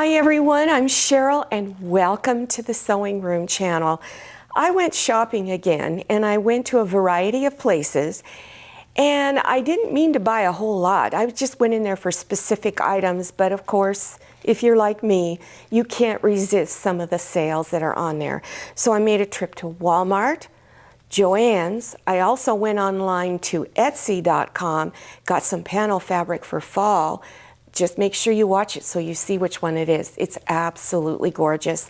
Hi everyone, I'm Cheryl and welcome to the Sewing Room channel. I went shopping again and I went to a variety of places and I didn't mean to buy a whole lot. I just went in there for specific items, but of course, if you're like me, you can't resist some of the sales that are on there. So I made a trip to Walmart, Joann's. I also went online to Etsy.com, got some panel fabric for fall. Just make sure you watch it so you see which one it is. It's absolutely gorgeous.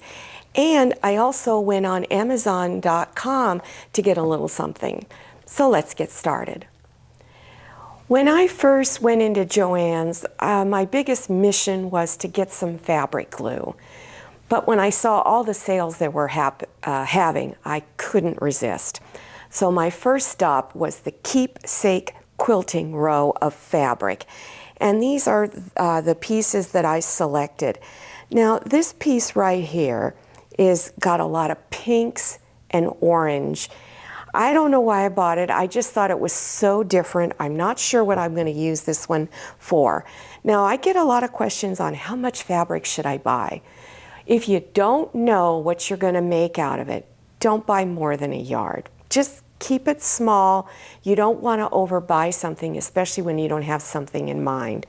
And I also went on Amazon.com to get a little something. So let's get started. When I first went into Joann's, my biggest mission was to get some fabric glue. But when I saw all the sales they were having, I couldn't resist. So my first stop was the Keepsake quilting row of fabric. And these are the pieces that I selected. Now this piece right here is got a lot of pinks and orange. I don't know why I bought it. I just thought it was so different. I'm not sure what I'm going to use this one for. Now I get a lot of questions on how much fabric should I buy. If you don't know what you're going to make out of it, don't buy more than a yard. Just keep it small. You don't want to overbuy something, especially when you don't have something in mind.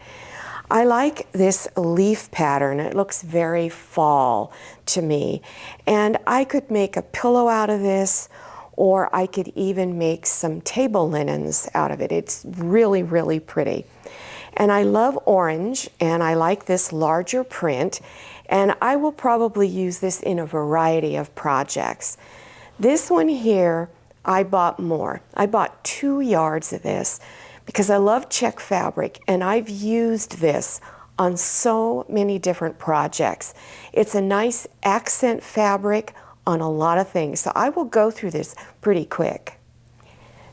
I like this leaf pattern. It looks very fall to me. And I could make a pillow out of this, or I could even make some table linens out of it. It's really, really pretty. And I love orange, and I like this larger print, and I will probably use this in a variety of projects. This one here, I bought more. I bought 2 yards of this because I love check fabric and I've used this on so many different projects. It's a nice accent fabric on a lot of things, so I will go through this pretty quick.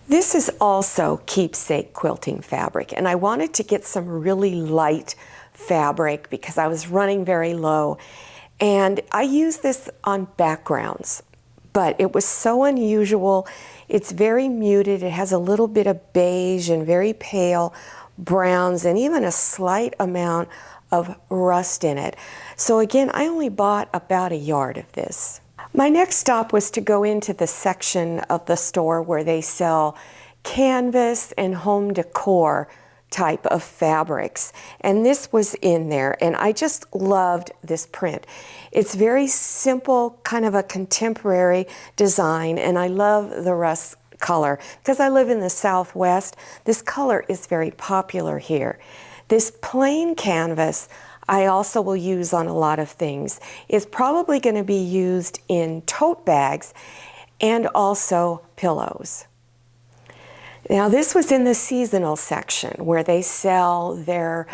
This is also Keepsake quilting fabric, and I wanted to get some really light fabric because I was running very low, and I used this on backgrounds. But it was so unusual. It's very muted. It has a little bit of beige and very pale browns and even a slight amount of rust in it. So again, I only bought about a yard of this. My next stop was to go into the section of the store where they sell canvas and home decor type of fabrics, and this was in there, and I just loved this print. It's very simple, kind of a contemporary design, and I love the rust color. Because I live in the Southwest, this color is very popular here. This plain canvas I also will use on a lot of things. It's probably going to be used in tote bags and also pillows. Now this was in the seasonal section where they sell their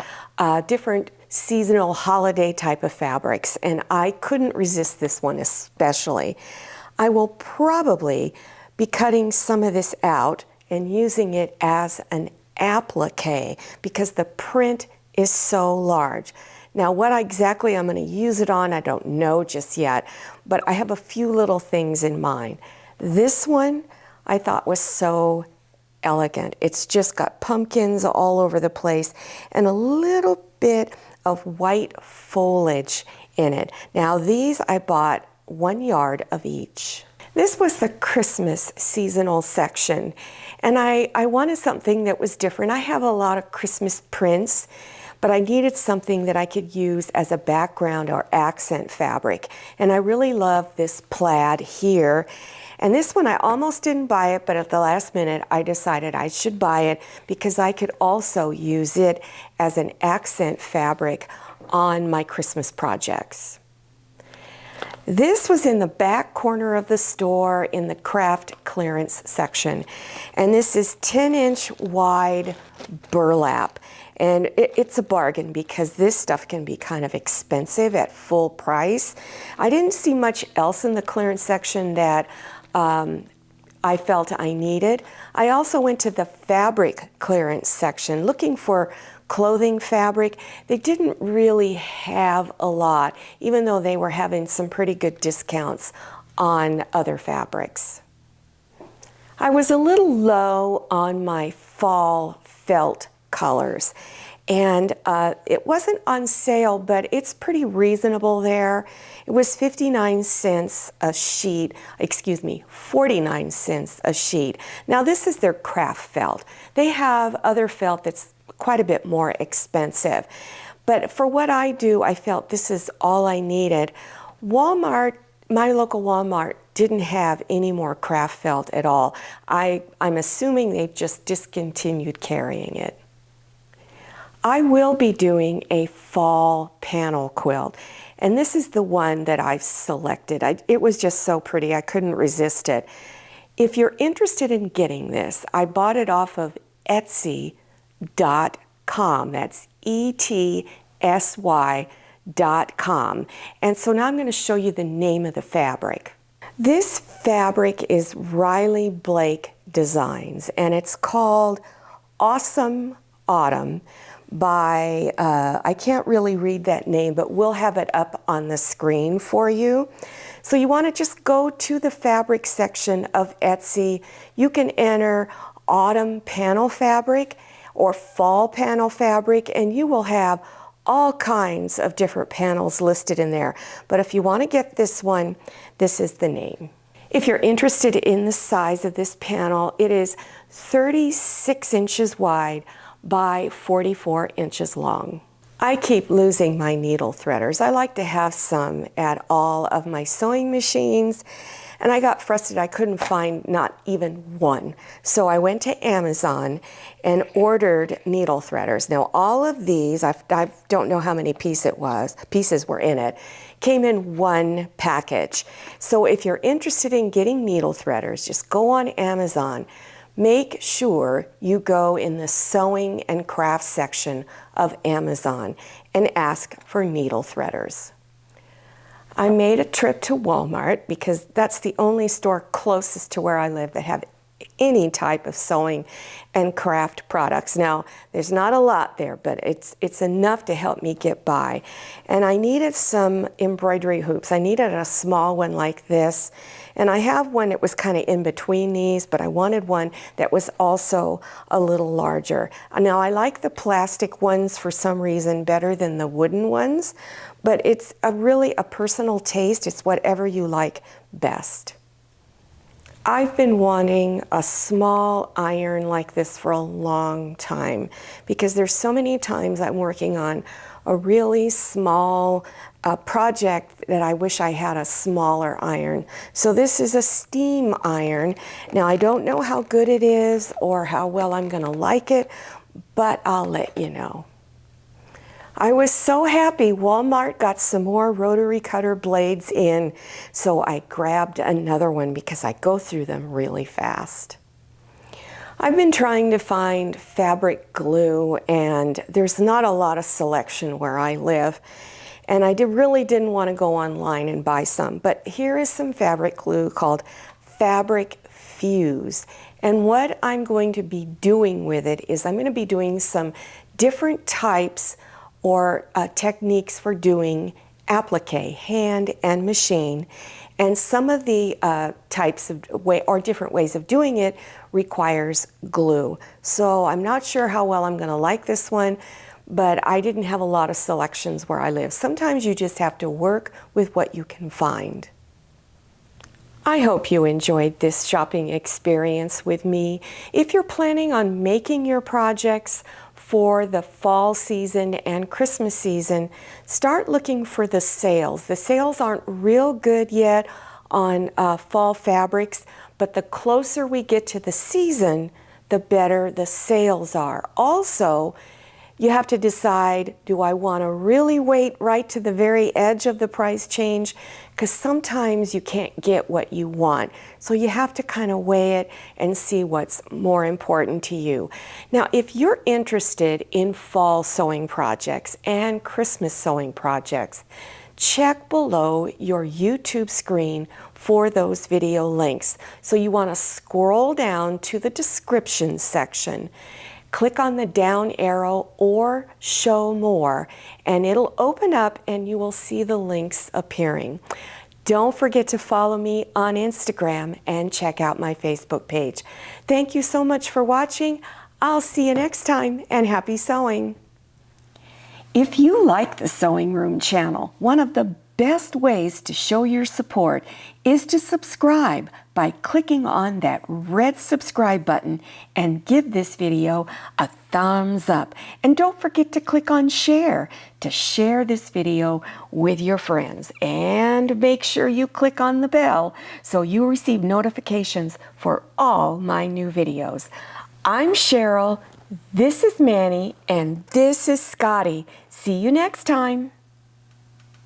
different seasonal holiday type of fabrics, and I couldn't resist this one especially. I will probably be cutting some of this out and using it as an applique because the print is so large. Now what exactly I'm going to use it on, I don't know just yet, but I have a few little things in mind. This one I thought was so elegant. It's just got pumpkins all over the place and a little bit of white foliage in it. Now these I bought 1 yard of each. This was the Christmas seasonal section, and I wanted something that was different. I have a lot of Christmas prints, but I needed something that I could use as a background or accent fabric. And I really love this plaid here. And this one, I almost didn't buy it, but at the last minute, I decided I should buy it because I could also use it as an accent fabric on my Christmas projects. This was in the back corner of the store in the craft clearance section. And this is 10-inch wide burlap. And it's a bargain because this stuff can be kind of expensive at full price. I didn't see much else in the clearance section that I felt I needed. I also went to the fabric clearance section looking for clothing fabric. They didn't really have a lot, even though they were having some pretty good discounts on other fabrics. I was a little low on my fall felt colors. And it wasn't on sale, but it's pretty reasonable there. It was 59 cents a sheet, 49 cents a sheet. Now this is their craft felt. They have other felt that's quite a bit more expensive. But for what I do, I felt this is all I needed. Walmart, my local Walmart, didn't have any more craft felt at all. I'm assuming they've just discontinued carrying it. I will be doing a fall panel quilt, and this is the one that I've selected. It was just so pretty, I couldn't resist it. If you're interested in getting this, I bought it off of Etsy.com. That's ETSY.com. And so now I'm going to show you the name of the fabric. This fabric is Riley Blake Designs, and it's called Awesome Autumn by, I can't really read that name, but we'll have it up on the screen for you. So you want to just go to the fabric section of Etsy. You can enter autumn panel fabric or fall panel fabric, and you will have all kinds of different panels listed in there. But if you want to get this one, this is the name. If you're interested in the size of this panel, it is 36 inches wide by 44 inches long. I keep losing my needle threaders. I like to have some at all of my sewing machines, and I got frustrated. I couldn't find not even one. So I went to Amazon and ordered needle threaders. Now all of these, I don't know how many pieces were in it, came in one package. So if you're interested in getting needle threaders, just go on Amazon. Make sure you go in the sewing and craft section of Amazon and ask for needle threaders. I made a trip to Walmart because that's the only store closest to where I live that have any type of sewing and craft products. Now, there's not a lot there, but it's enough to help me get by. And I needed some embroidery hoops. I needed a small one like this. And I have one that was kind of in between these, but I wanted one that was also a little larger. Now, I like the plastic ones for some reason better than the wooden ones, but it's really a personal taste. It's whatever you like best. I've been wanting a small iron like this for a long time because there's so many times I'm working on a really small project that I wish I had a smaller iron. So this is a steam iron. Now I don't know how good it is or how well I'm gonna like it, but I'll let you know. I was so happy Walmart got some more rotary cutter blades in, so I grabbed another one because I go through them really fast. I've been trying to find fabric glue, and there's not a lot of selection where I live, and I really didn't want to go online and buy some, but here is some fabric glue called Fabric Fuse, and what I'm going to be doing with it is I'm going to be doing some different types or techniques for doing applique, hand and machine. And some of the types of different ways of doing it requires glue. So I'm not sure how well I'm gonna like this one, but I didn't have a lot of selections where I live. Sometimes you just have to work with what you can find. I hope you enjoyed this shopping experience with me. If you're planning on making your projects for the fall season and Christmas season, start looking for the sales. The sales aren't real good yet on fall fabrics, but the closer we get to the season, the better the sales are. Also, you have to decide, do I want to really wait right to the very edge of the price change? Because sometimes you can't get what you want. So you have to kind of weigh it and see what's more important to you. Now, if you're interested in fall sewing projects and Christmas sewing projects, check below your YouTube screen for those video links. So you want to scroll down to the description section. Click on the down arrow or show more, and it'll open up and you will see the links appearing. Don't forget to follow me on Instagram and check out my Facebook page. Thank you so much for watching. I'll see you next time, and happy sewing. If you like the Sewing Room channel, one of the best ways to show your support is to subscribe by clicking on that red subscribe button and give this video a thumbs up. And don't forget to click on share to share this video with your friends. And make sure you click on the bell so you receive notifications for all my new videos. I'm Cheryl, this is Manny, and this is Scotty. See you next time.